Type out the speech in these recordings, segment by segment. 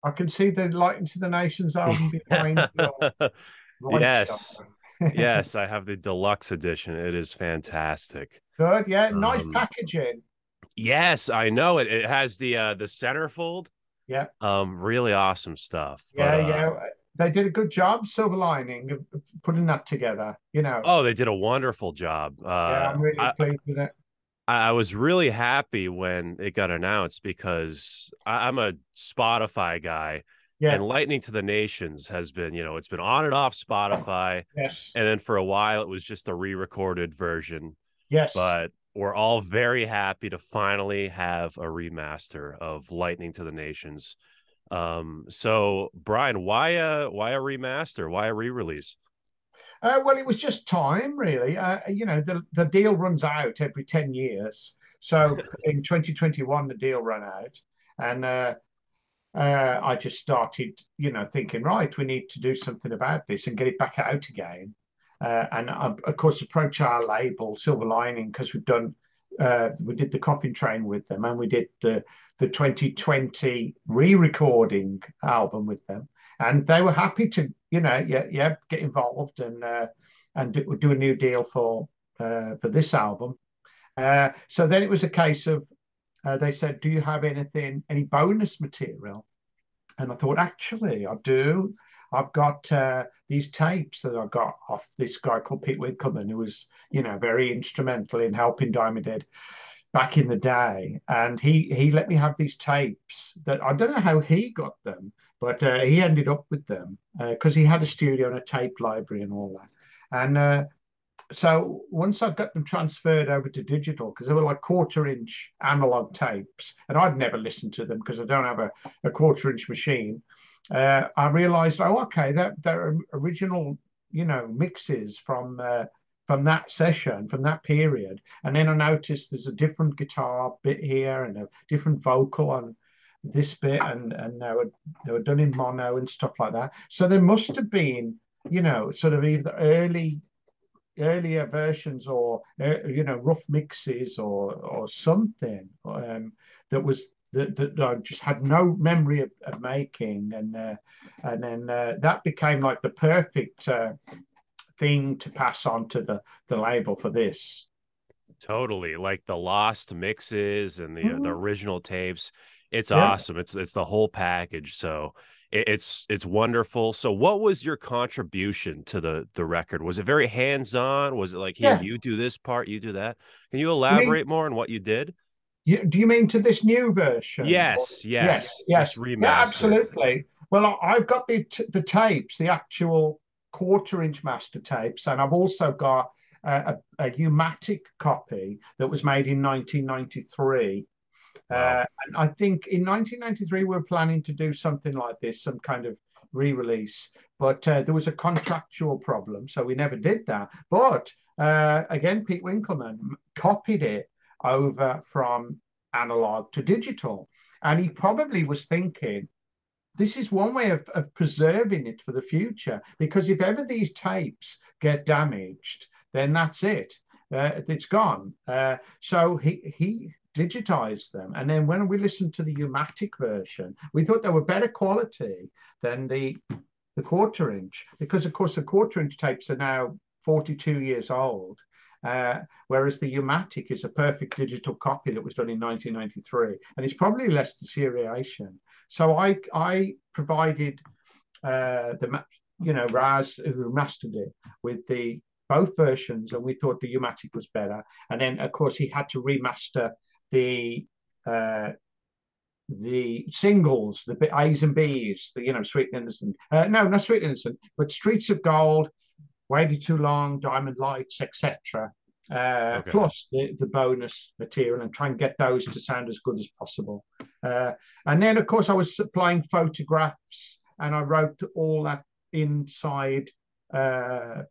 I can see the Light into the Nations album behind your right Yes. shoulder. Yes, I have the deluxe edition. It is fantastic. Good, yeah, nice Um, packaging. yes, I know it. It has the centerfold. Yeah, Really awesome stuff. But yeah. They did a good job, Silver Lining, of putting that together. oh, they did a wonderful job. Yeah, I'm really pleased with it. I was really happy when it got announced because I'm a Spotify guy, Yeah, and Lightning to the Nations has been, it's been on and off Spotify. yes, And then for a while, it was just a re recorded version. yes. But we're all very happy to finally have a remaster of Lightning to the Nations. So Brian, why a remaster? Why a re-release? Well, it was just time, really. The deal runs out every 10 years. So in 2021, the deal ran out. And I just started, thinking, right, we need to do something about this and get it back out again. And of course, approach our label, Silver Lining, because we did the Coffin Train with them, and we did the 2020 re-recording album with them, and they were happy to, yeah, get involved and do a new deal for this album. So then it was a case of they said, "Do you have any bonus material?" And I thought, actually, I do. I've got these tapes that I got off this guy called Pete Winkleman, who was, very instrumental in helping Diamond Head back in the day. And he let me have these tapes that I don't know how he got them, but he ended up with them because he had a studio and a tape library and all that. And so once I got them transferred over to digital, because they were like quarter-inch analog tapes, and I'd never listened to them because I don't have a quarter-inch machine. I realized, oh, okay, that they're original, mixes from that session, from that period. And then I noticed there's a different guitar bit here and a different vocal on this bit, and they were done in mono and stuff like that. So there must have been, sort of either earlier versions or rough mixes or something that I just had no memory of making, and then that became like the perfect thing to pass on to the label for this. Totally, like the lost mixes and the Mhm. original tapes. It's Yeah, awesome. It's the whole package. So it's wonderful. So what was your contribution to the record? Was it very hands-on? Was it like, here, yeah. you do this part, you do that? Can you You mean elaborate more on what you did? do you mean to this new version? Or, Yes, yes, yes. This yes, yeah, remaster. absolutely. Well, I've got the tapes, the actual quarter-inch master tapes, and I've also got a Umatic copy that was made in 1993. Wow. And I think in 1993 we were planning to do something like this, some kind of re-release, but there was a contractual problem, so we never did that. But again, Pete Winkleman copied it over from analog to digital, and he probably was thinking, this is one way of preserving it for the future, because if ever these tapes get damaged, then that's it. It's gone. So he digitized them, and then when we listened to the Umatic version, we thought they were better quality than the quarter inch, because of course the quarter inch tapes are now 42 years old. Whereas the Umatic is a perfect digital copy that was done in 1993, and it's probably less deterioration. So I provided the Raz who mastered it with the both versions, and we thought the Umatic was better. And then of course he had to remaster the uh, the singles, the A's and B's, the Sweet and Innocent. No, not Sweet and Innocent, but Streets of Gold, Waited Too Long, Diamond Lights, etc. Okay. Plus the bonus material, and try and get those to sound as good as possible. Uh, and then, of course, I was supplying photographs, and I wrote all that inside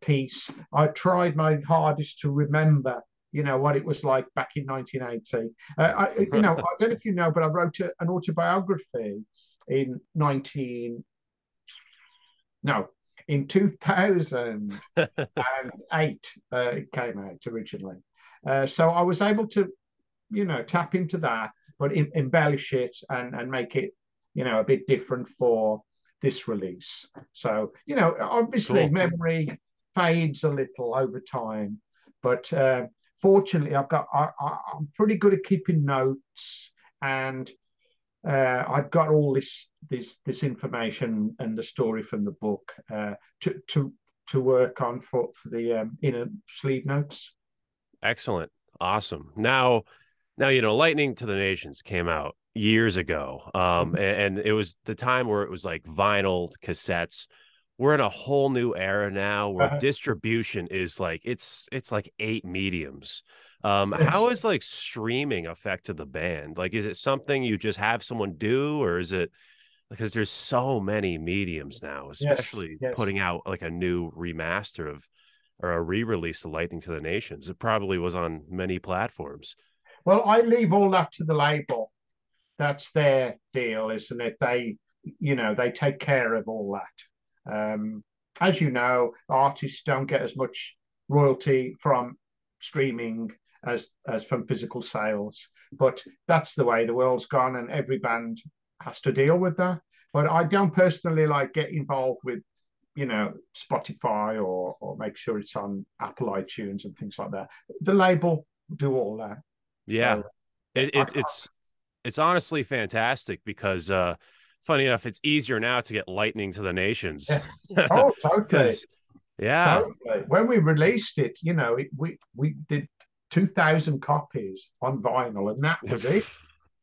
piece. I tried my hardest to remember, what it was like back in 1980. I don't know if you know, but I wrote an autobiography in 19 no in 2008. It came out originally. So I was able to, tap into that, but embellish it and make it, a bit different for this release. So, obviously Cool. memory fades a little over time, but fortunately, I'm pretty good at keeping notes, and I've got all this information and the story from the book to work on for the inner sleeve notes. Excellent. Awesome. Now, Lightning to the Nations came out years ago. And it was the time where it was like vinyl cassettes. We're in a whole new era now where distribution is like it's like 8 mediums. Yes. How has like streaming affected the band? Like, is it something you just have someone do, or is it because there's so many mediums now, Yes. especially Yes. putting out like a new remaster of or a re-release of Lightning to the Nations? It probably was on many platforms. Well, I leave all that to the label. That's their deal, isn't it? They take care of all that. As you know, artists don't get as much royalty from streaming as from physical sales, but that's the way the world's gone, and every band has to deal with that. But I don't personally like get involved with Spotify or make sure it's on Apple iTunes and things like that. The label do all that. Yeah. So yeah, It's honestly fantastic because funny enough, it's easier now to get Lightning to the Nations. yeah. Oh, totally, Because yeah. totally. When we released it, we did 2,000 copies on vinyl, and that was it.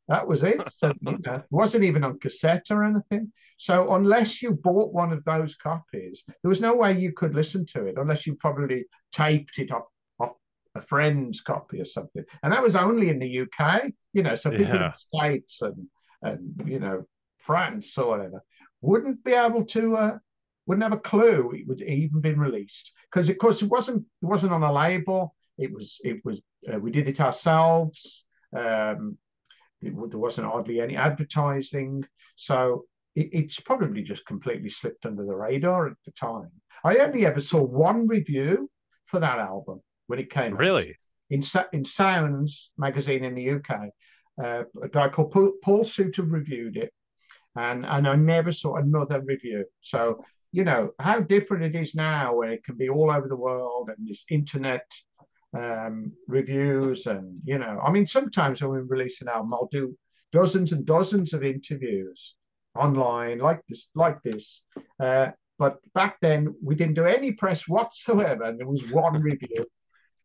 That was it. So, it wasn't even on cassette or anything. So, unless you bought one of those copies, there was no way you could listen to it unless you probably taped it off a friend's copy or something. And that was only in the UK, so people in Yeah. the States and France or whatever wouldn't have a clue it would even been released. Because, of course, it wasn't on a label. It was we did it ourselves. Um, there wasn't hardly any advertising. So it's probably just completely slipped under the radar at the time. I only ever saw one review for that album when it came out Really? in Sounds magazine in the UK. A guy called Paul Suter reviewed it, and I never saw another review. So how different it is now, where it can be all over the world and this internet reviews, and I mean, sometimes when we release an album, I'll do dozens and dozens of interviews online like this. But back then we didn't do any press whatsoever, and there was one review, It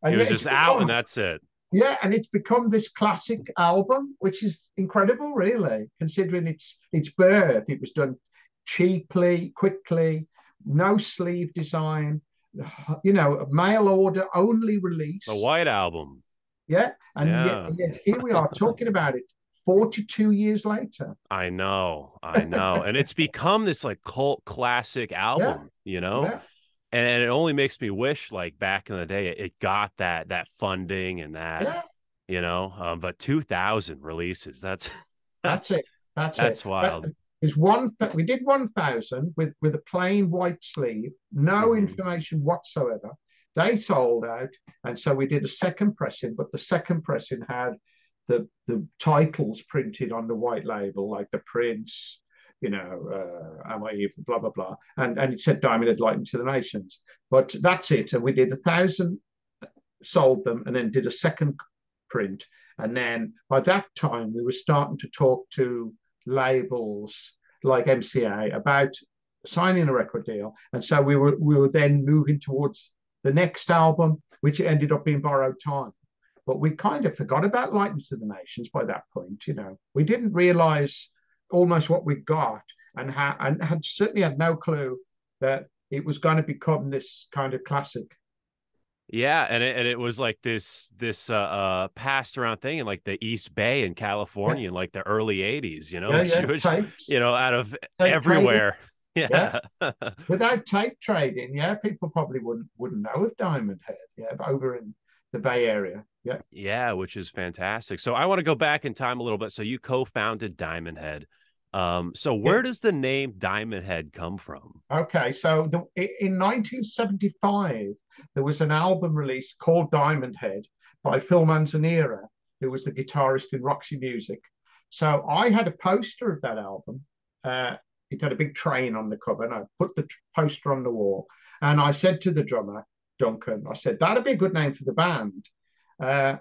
and was yet it's just out and become that's it. yeah, and it's become this classic album, which is incredible, really, considering its birth. It was done cheaply, quickly, no sleeve design, mail order only The release. White Album. Yeah, Yeah. and yet here we are talking about it 42 years later. I know. I know. And it's become this like cult classic Yeah, album, yeah, And it only makes me wish like back in the day it got that funding and that, yeah. but 2000 releases. That's That's that's it. That's it. that's wild. Is we did 1,000 with a plain white sleeve, no Mhm. information whatsoever. They sold out, and so we did a second pressing. But the second pressing had the titles printed on the white label, like the Prince, Am I Evil, blah blah blah, and it said Diamond Head Lighting to the Nations. But that's it. And we did 1,000, sold them, and then did a second print. And then by that time, we were starting to talk to labels like MCA about signing a record deal. And so we were then moving towards the next album, which ended up being Borrowed Time. But we kind of forgot about Lightning to the Nations by that point. We didn't realize almost what we got, and had certainly had no clue that it was going to become this kind of classic. Yeah, and it was like this passed around thing in like the East Bay in Yeah, California in like the early 80s, yeah, which yeah. was, Tapes, out of tape trading. everywhere. Yeah, Yeah. without tape trading, yeah, people probably wouldn't know of Diamond Head. Yeah, but over in the Bay Area. Yeah. Yeah, which is fantastic. So I want to go back in time a little bit. So you co-founded Diamond Head. So Yeah. where does the name Diamond Head come from? Okay, so in 1975, there was an album released called Diamond Head by Phil Manzanera, who was the guitarist in Roxy Music. So I had a poster of that album, it had a big train on the cover, and I put the poster on the wall. And I said to the drummer, Duncan, I said, that'd be a good name for the band. Uh,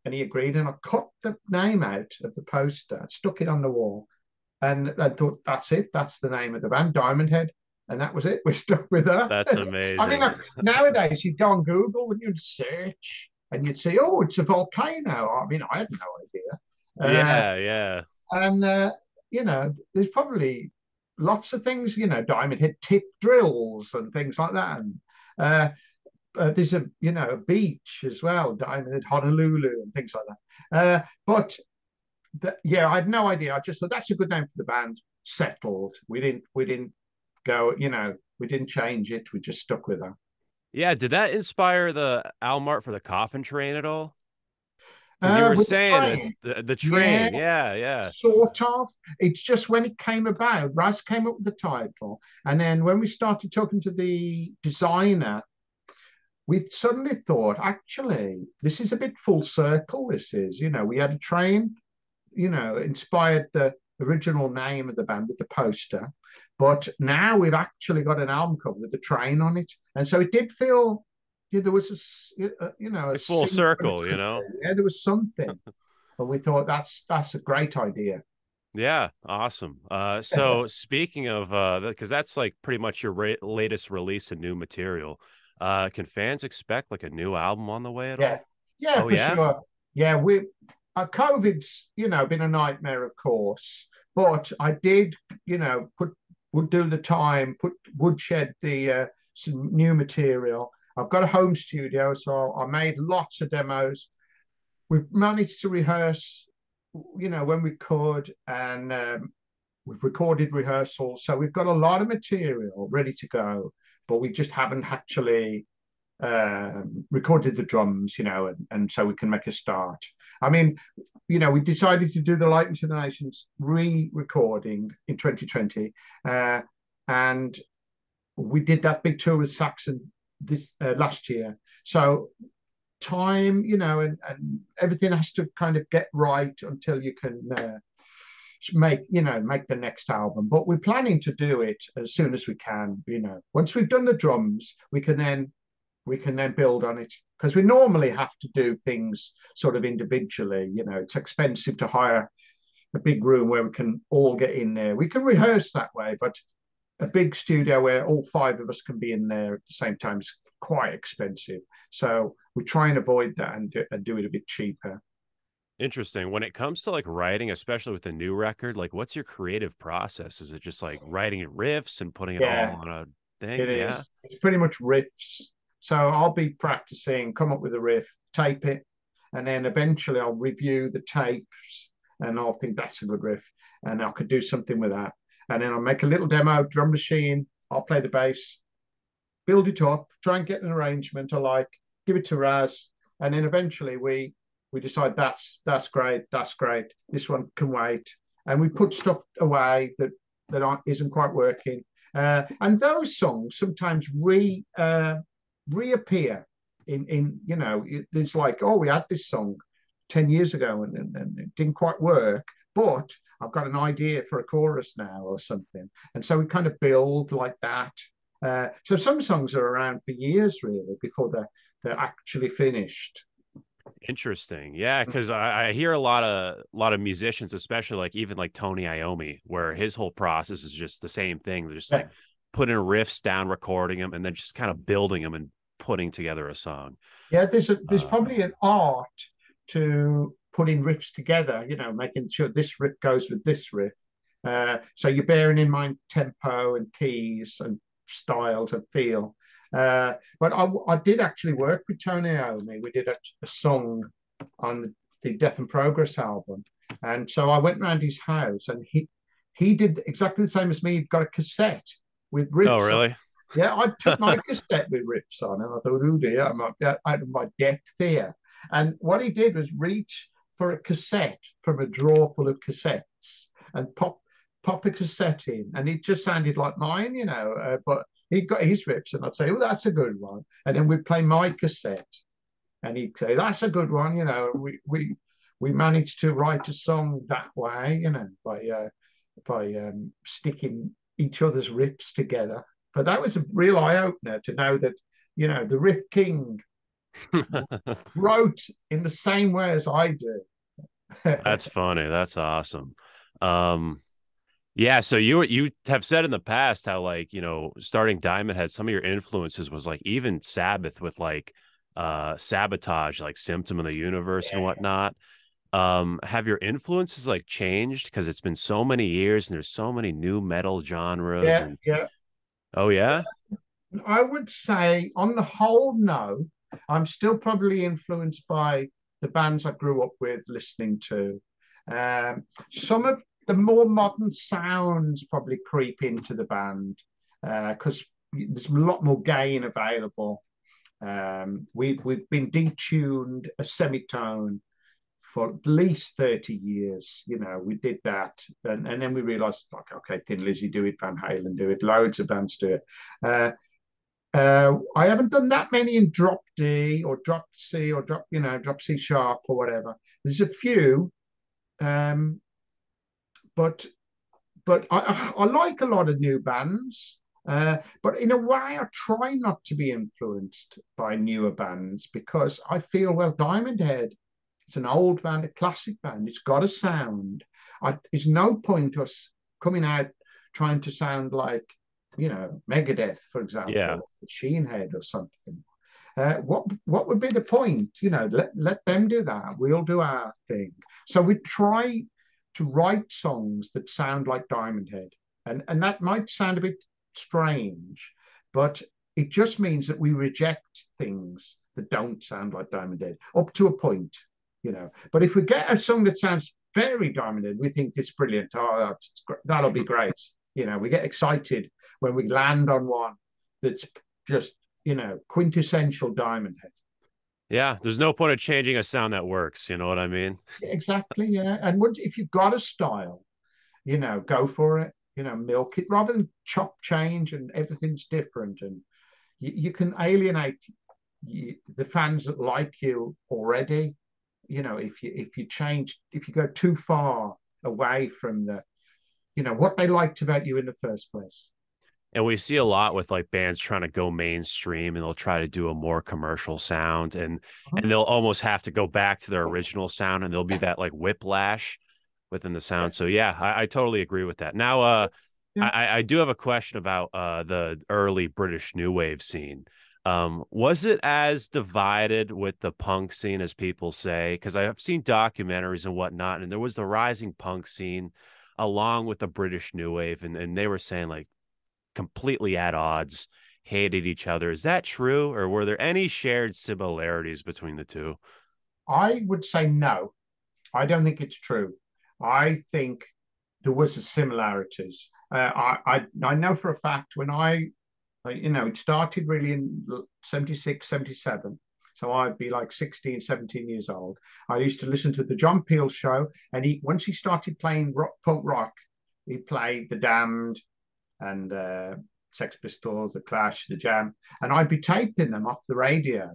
and he agreed, and I cut the name out of the poster, stuck it on the wall, and I thought, that's it. That's the name of the band, Diamond Head. And that was it. We're stuck with her. That's I mean, amazing. like, nowadays you'd go on Google and you'd search and you'd see, oh, it's a volcano. I mean, I had no idea. Yeah, yeah. And, there's probably lots of things, Diamond Head tip drills and things like that. And uh, there's a beach as well, Diamond Head, Honolulu and things like that. But yeah, I had no idea. I just thought that's a good name for the band. Settled. We didn't go. We didn't change it. We just stuck with her. Yeah, did that inspire the album art for the Coffin Train at all? Because you were With the saying it's train, the yeah, train. Yeah, yeah. sort of. It's just when it came about, Raz came up with the title, and then when we started talking to the designer, we suddenly thought, actually, this is a bit full circle. This is, we had a train, inspired the original name of the band with the poster. But now we've actually got an album cover with the train on it. And so it did feel, yeah, there was a Like full circle, you know? yeah, there was something. But we thought that's a great idea. Yeah, awesome. So speaking of because that's like pretty much your latest release of new material. Can fans expect like a new album on the way at Yeah, all? yeah, Oh for yeah? sure. Yeah, COVID's been a nightmare, of course, but I did would do the time, woodshed the some new material. I've got a home studio, so I made lots of demos. We've managed to rehearse, when we could, and we've recorded rehearsals, so we've got a lot of material ready to go, but we just haven't actually recorded the drums, and so we can make a start. I mean, we decided to do the Light into the Nations re-recording in 2020, and we did that big tour with Saxon this last year. So time, and everything has to kind of get right until you can make the next album. But we're planning to do it as soon as we can. Once we've done the drums, we can then build on it, because we normally have to do things sort of individually. It's expensive to hire a big room where we can all get in there. We can rehearse that way, but a big studio where all five of us can be in there at the same time is quite expensive. So we try and avoid that and do it a bit cheaper. Interesting. When it comes to like writing, especially with the new record, like what's your creative process? Is it just like writing riffs and putting it all Yeah, on a thing? it Yeah. is. It's pretty much riffs. So I'll be practicing, come up with a riff, tape it, and then eventually I'll review the tapes and I'll think that's a good riff, and I could do something with that. And then I'll make a little demo, drum machine, I'll play the bass, build it up, try and get an arrangement I like, give it to Raz, and then eventually we decide that's great, that's great. This one can wait, and we put stuff away that isn't quite working. And those songs sometimes reappear it's like, oh, we had this song 10 years ago, and it didn't quite work, but I've got an idea for a chorus now or something. And so we kind of build like that. So some songs are around for years, really, before they're actually finished. Interesting. Yeah, because I hear a lot of musicians, especially like even like Tony Iommi, where his whole process is just the same thing. They're just Yeah, like putting riffs down, recording them, and then just kind of building them and putting together a song. yeah. There's Uh, probably an art to putting riffs together. Making sure this riff goes with this riff. So you're bearing in mind tempo and keys and style to feel. But I did actually work with Tony Iommi. We did a song on the Death and Progress album, and so I went round his house, and he did exactly the same as me. He'd got a cassette with oh, riffs on. really? Yeah, I took my cassette with riffs on, and I thought, oh dear, I'm out of my depth here. And what he did was reach for a cassette from a drawer full of cassettes and pop a cassette in, and it just sounded like mine, but he got his riffs, and I'd say, oh, that's a good one. And then we'd play my cassette, and he'd say, that's a good one. We managed to write a song that way, by sticking each other's riffs together. But that was a real eye opener to know that, the riff king wrote in the same way as I do. That's funny. That's awesome. Um, yeah, so you have said in the past how like, starting Diamond Head, some of your influences was like even Sabbath with like Sabotage, like Symptom of the Universe and whatnot. Have your influences like changed because it's been so many years and there's so many new metal genres Yeah, and yeah. oh yeah? I would say, on the whole, no. I'm still probably influenced by the bands I grew up with listening to. Some of the more modern sounds probably creep into the band because there's a lot more gain available. We've been detuned a semitone for at least 30 years. We did that. And then we realized, like, okay, Thin Lizzy do it, Van Halen do it, loads of bands do it. I haven't done that many in drop D or drop C or drop C sharp or whatever. There's a few, um, but I like a lot of new bands. But in a way, I try not to be influenced by newer bands because I feel, well, Diamond Head, it's an old band, a classic band. It's got a sound. It's no point us coming out trying to sound like, Megadeth, for Yeah. example, Machine Head or something. What would be the point? Let them do that. We'll do our thing. So we try to write songs that sound like Diamond Head, and that might sound a bit strange, but it just means that we reject things that don't sound like Diamond Head up to a point. But if we get a song that sounds very Diamond Head, we think it's brilliant. Oh, that'll be great. We get excited when we land on one that's just quintessential Diamond Head. Yeah, there's no point of changing a sound that works, you know what I mean? Exactly, yeah. And if you've got a style, go for it. Milk it rather than chop change and everything's different. And you can alienate the fans that like you already. If you go too far away from what they liked about you in the first place. And we see a lot with like bands trying to go mainstream and they'll try to do a more commercial sound and they'll almost have to go back to their original sound and there'll be that like whiplash within the sound. So yeah, I totally agree with that. Now Yeah. I do have a question about the early British new wave scene. Was it as divided with the punk scene as people say? Because I've seen documentaries and whatnot, and there was the rising punk scene along with the British new wave, and they were saying like completely at odds, hated each other. Is that true, or were there any shared similarities between the two? I would say no. I don't think it's true. I think there was a similarities. I know for a fact when it started really in 76, 77. So I'd be like 16, 17 years old. I used to listen to the John Peel show. And once he started playing punk rock, he played The Damned and Sex Pistols, The Clash, The Jam. And I'd be taping them off the radio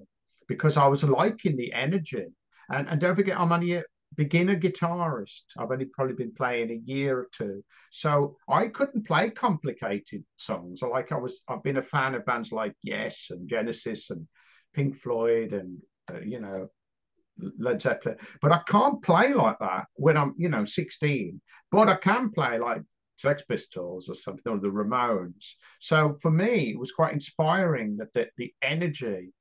because I was liking the energy. And don't forget, I'm only a beginner guitarist. I've only probably been playing a year or two. So I couldn't play complicated songs. I've been a fan of bands like Yes and Genesis and Pink Floyd and, Led Zeppelin. But I can't play like that when I'm, 16. But I can play like Sex Pistols or something, or the Ramones. So for me, it was quite inspiring that the energy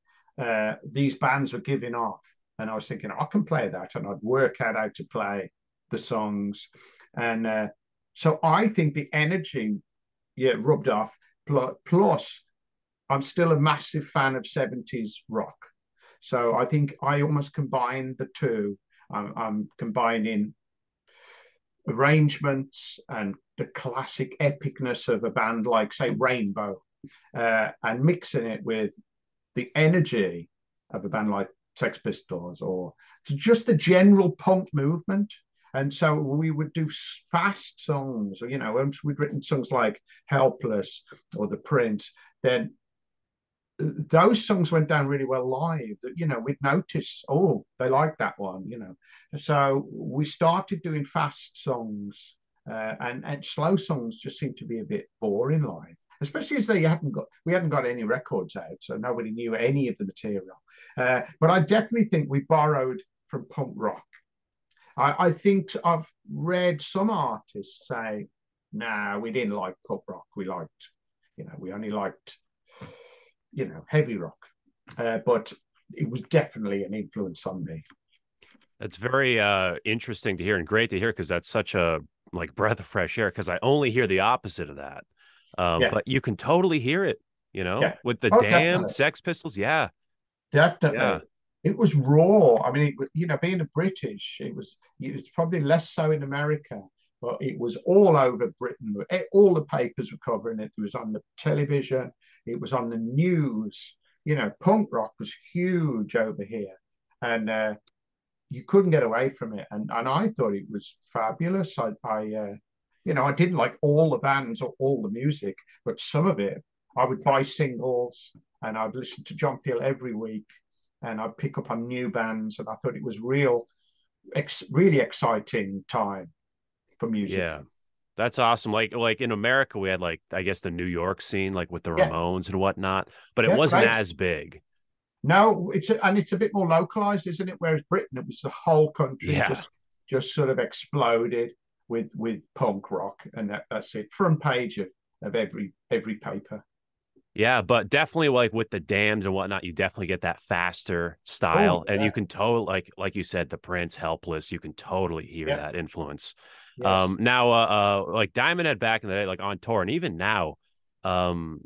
these bands were giving off. And I was thinking, I can play that. And I'd work out how to play the songs. And so I think the energy, yeah, rubbed off. Plus, I'm still a massive fan of 70s rock. So I think I almost combine the two. I'm combining arrangements and the classic epicness of a band like, say, Rainbow, and mixing it with the energy of a band like Sex Pistols or just the general punk movement. And so we would do fast songs, or, once we'd written songs like Helpless or The Prince, then those songs went down really well live. That we'd notice, oh, they like that one. So we started doing fast songs and slow songs just seemed to be a bit boring live, especially as we hadn't got any records out, so nobody knew any of the material. But I definitely think we borrowed from punk rock. I think I've read some artists say, "Nah, we didn't like punk rock. We liked, we only liked, heavy rock." But it was definitely an influence on me. That's very interesting to hear and great to hear because that's such a like breath of fresh air because I only hear the opposite of that. Yeah, But you can totally hear it, yeah. with the Oh, Damned, definitely. Sex Pistols. Yeah, Definitely. yeah, It was raw. I mean, being a British, it was probably less so in America, but it was all over Britain. All the papers were covering it. It was on the television. It was on the news. Punk rock was huge over here, and you couldn't get away from it. And I thought it was fabulous. I didn't like all the bands or all the music, but some of it, I would buy singles and I'd listen to John Peel every week, and I'd pick up on new bands, and I thought it was really exciting time for music. yeah. That's awesome. Like in America, we had like I guess the New York scene, like with the Yeah, Ramones and whatnot, but it yeah, wasn't great. as big. No, it's a bit more localized, isn't it? Whereas Britain, it was the whole country Yeah, just sort of exploded with punk rock, and that's it. Front page of every paper. yeah, but definitely like with the dams and whatnot, you definitely get that faster Oh style, and you yeah, can totally like you said, the Prince, Helpless, you can totally hear yeah, that influence. yes. Now, like Diamond Head back in the day, like on tour, and even now, um,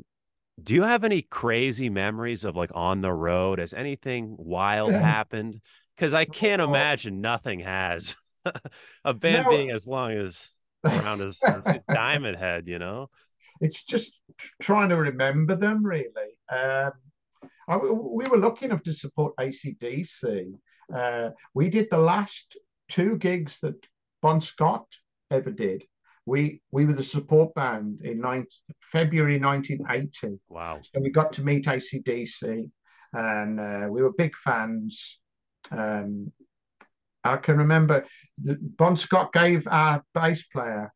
do you have any crazy memories of like on the road? Has anything wild happened? Because I can't Oh, imagine nothing has. A band no, being as long as around as Diamond Head. it's just trying to remember them really. We were lucky enough to support AC/DC. We did the last two gigs that Bon Scott ever did. We were the support band in February 1980. Wow. So we got to meet AC/DC, and we were big fans. Um, I can remember Bon Scott gave our bass player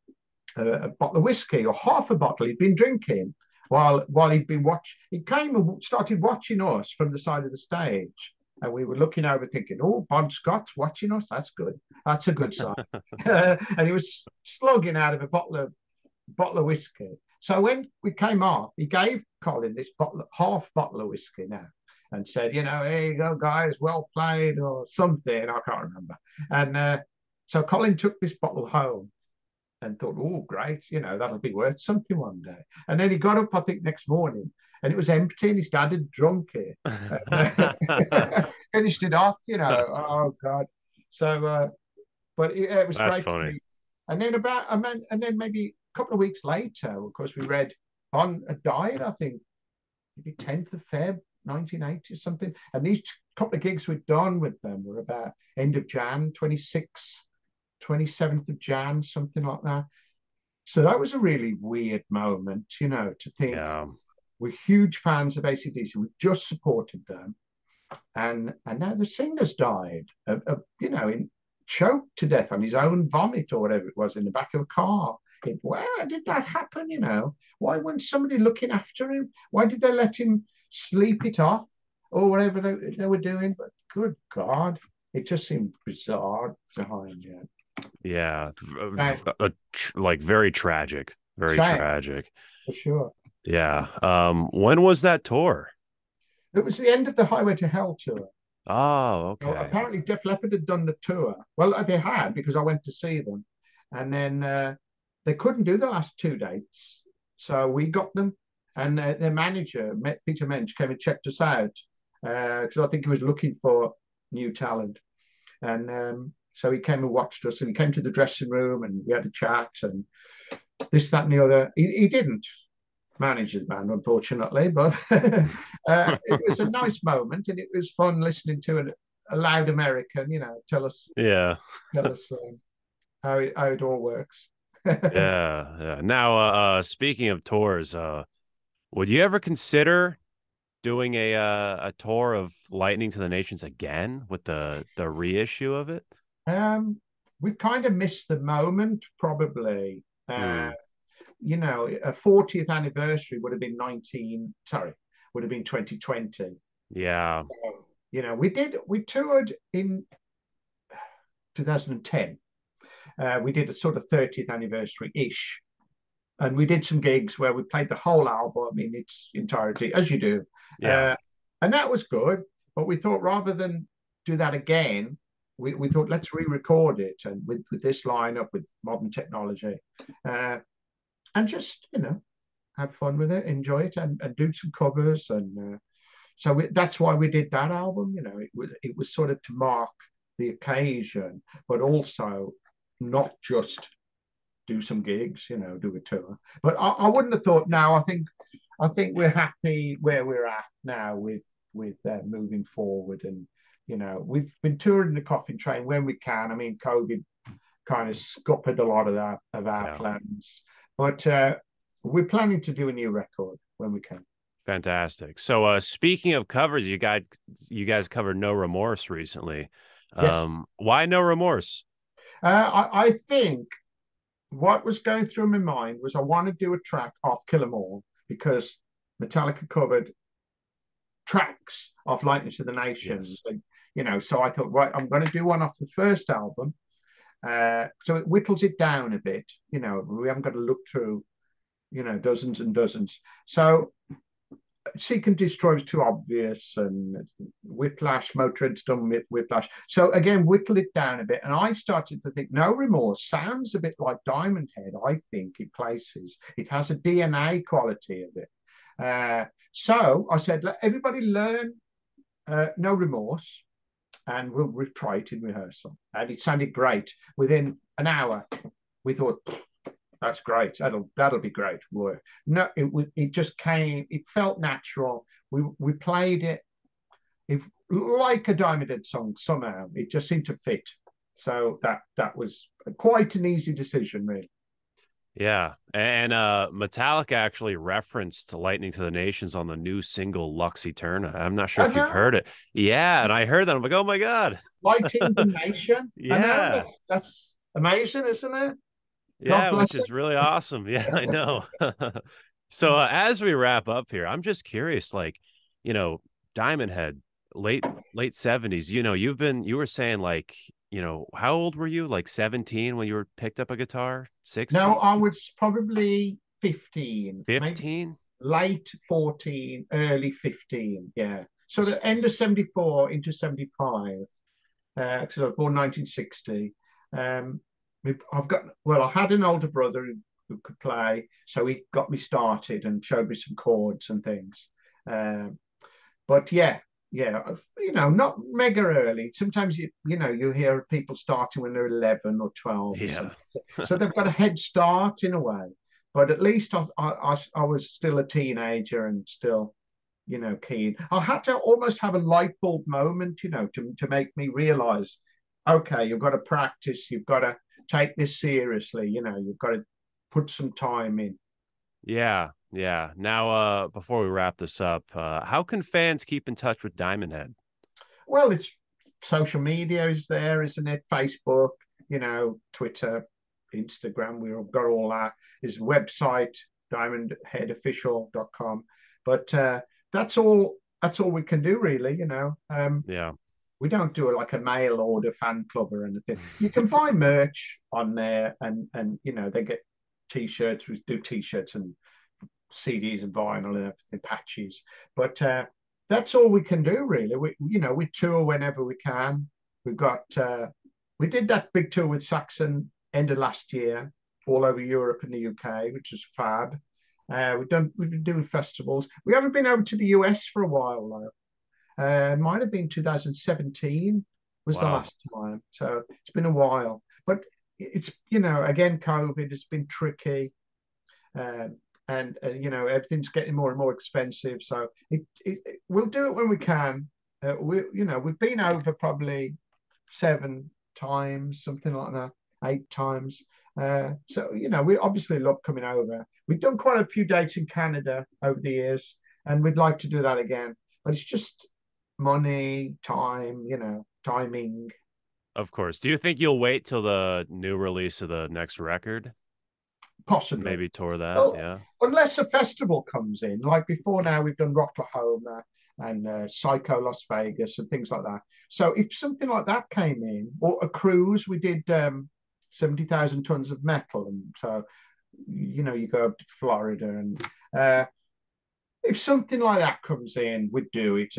a bottle of whiskey or half a bottle he'd been drinking while he'd been watching. He came and started watching us from the side of the stage. And we were looking over thinking, oh, Bon Scott's watching us. That's good. That's a good sign. And he was slugging out of a bottle of whiskey. So when we came off, he gave Colin this half bottle of whiskey now and said, here you go, guys, well played, or something. I can't remember. And so Colin took this bottle home and thought, oh, great, that'll be worth something one day. And then he got up, I think, next morning, and it was empty, and his dad had drunk it, finished it off, Oh God. So, but it was That's great to funny. meet. And then and then maybe a couple of weeks later, of course, we read on a diet, I think, maybe 10th of Feb, 1980 or something. And these couple of gigs we'd done with them were about end of Jan, 27th of Jan, something like that. So that was a really weird moment, to think Yeah. we're huge fans of AC/DC. We've just supported them, and now the singer's died in choked to death on his own vomit or whatever it was in the back of a car. Where did that happen? Why wasn't somebody looking after him? Why did they let him sleep it off or whatever they were doing? But good God, it just seemed bizarre behind. Yeah, Yeah. shame, Like very tragic. Very shame tragic. for sure. Yeah. When was that tour? It was the end of the Highway to Hell tour. Oh, So okay. apparently, Def Leppard had done the tour. Well, they had because I went to see them, and then they couldn't do the last two dates, so we got them. And their manager, Peter Mensch, came and checked us out because I think he was looking for new talent. And so he came and watched us, and he came to the dressing room, and we had a chat, and this, that, and the other. He didn't manage the band, unfortunately, but it was a nice moment, and it was fun listening to a loud American, tell us Yeah. tell us how it all works. Yeah. Yeah. Now, speaking of tours, would you ever consider doing a tour of Lightning to the Nations again with the reissue of it? um, we kind of missed the moment, probably. Mm, A 40th anniversary would have been 2020. yeah. We toured in 2010. We did a sort of 30th anniversary ish, and we did some gigs where we played the whole album in its entirety, as you do, Yeah. uh, and that was good. But we thought rather than do that again, we thought let's re-record it and with this lineup with modern technology, uh, and just have fun with it, enjoy it, and do some covers. And that's why we did that album. It was sort of to mark the occasion, but also not just do some gigs, do a tour. But I wouldn't have thought. Now I think we're happy where we're at now with moving forward, and we've been touring the Coffin Train when we can. I mean, COVID kind of scuppered a lot of our Yeah. plans, but we're planning to do a new record when we can. Fantastic. So speaking of covers, you guys covered No Remorse recently. Yes, Why No Remorse? I think what was going through my mind was I want to do a track off Kill 'Em All because Metallica covered tracks off Lightning to the Nations. Yes. So I thought, right, I'm going to do one off the first album. So it whittles it down a bit. We haven't got to look through, dozens and dozens. So Seek and Destroy was too obvious, and Whiplash, Motörhead's done with Whiplash. So again, whittle it down a bit. And I started to think, No Remorse sounds a bit like Diamond Head, I think, in places. It has a DNA quality of it. So I said, let everybody learn No Remorse, and we'll try it in rehearsal. And it sounded great. Within an hour, we thought, that's great. That'll be great. No, it just came. It felt natural. We played it like a Diamond Head song somehow. It just seemed to fit. So that was quite an easy decision, really. Yeah. And Metallica actually referenced Lightning to the Nations on the new single Lux Æterna. I'm not sure I if you've know, heard it. Yeah, and I heard that. I'm like, oh my God. lighting the nation. I know Yeah. that's amazing, isn't it? God Yeah, which bless it. is really awesome. Yeah, I know. So as we wrap up here, I'm just curious, like, you know, Diamond Head, late 70s, you were saying like, how old were you? Like 17 when you were picked up a guitar? No, 16? I was probably 15, maybe 15? late 14, early 15. Yeah. Sort of end of 74 into 75. Because I was born 1960. Um, I had an older brother who could play, so he got me started and showed me some chords and things. Um, but yeah, not mega early. Sometimes you hear people starting when they're 11 or 12 or Yeah. something. So they've got a head start in a way. But at least I was still a teenager and still keen. I had to almost have a light bulb moment, to make me realize, okay, you've got to practice, you've got to take this seriously, you've got to put some time in. Yeah. Yeah. Now, before we wrap this up, how can fans keep in touch with Diamond Head? Well, it's social media is there, isn't it? Facebook, Twitter, Instagram, we've got all that. His website, diamondheadofficial.com. But that's all we can do really, Yeah. we don't do it like a mail order fan club or anything. You can buy merch on there, and they get t-shirts. We do t-shirts and CDs and vinyl and everything, patches. But that's all we can do really. We tour whenever we can. We did that big tour with Saxon end of last year, all over Europe and the UK, which was fab. We've been doing festivals. We haven't been over to the US for a while though. Might have been 2017 was the Wow. last time. So it's been a while. But it's, again, COVID has been tricky. And everything's getting more and more expensive. So we'll do it when we can. We've been over probably 7 times, something like that, 8 times. So we obviously love coming over. We've done quite a few dates in Canada over the years, and we'd like to do that again. But it's just money, time, timing. Of course. Do you think you'll wait till the new release of the next record? Possibly. Maybe tour that? Well, Yeah. unless a festival comes in, like before now, we've done Rocklahoma and Psycho Las Vegas and things like that. So if something like that came in, or a cruise, we did 70,000 tons of metal. And so, you go up to Florida. And if something like that comes in, we'd do it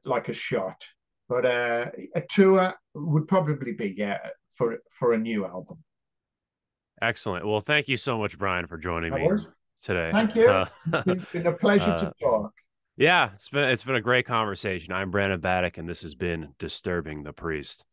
like a shot. But a tour would probably be, yeah, for a new album. Excellent. Well, thank you so much, Brian, for joining That me was. today. Thank you. It's been a pleasure to talk. Yeah, it's been a great conversation. I'm Brandon Baddock, and this has been Disturbing the Priest.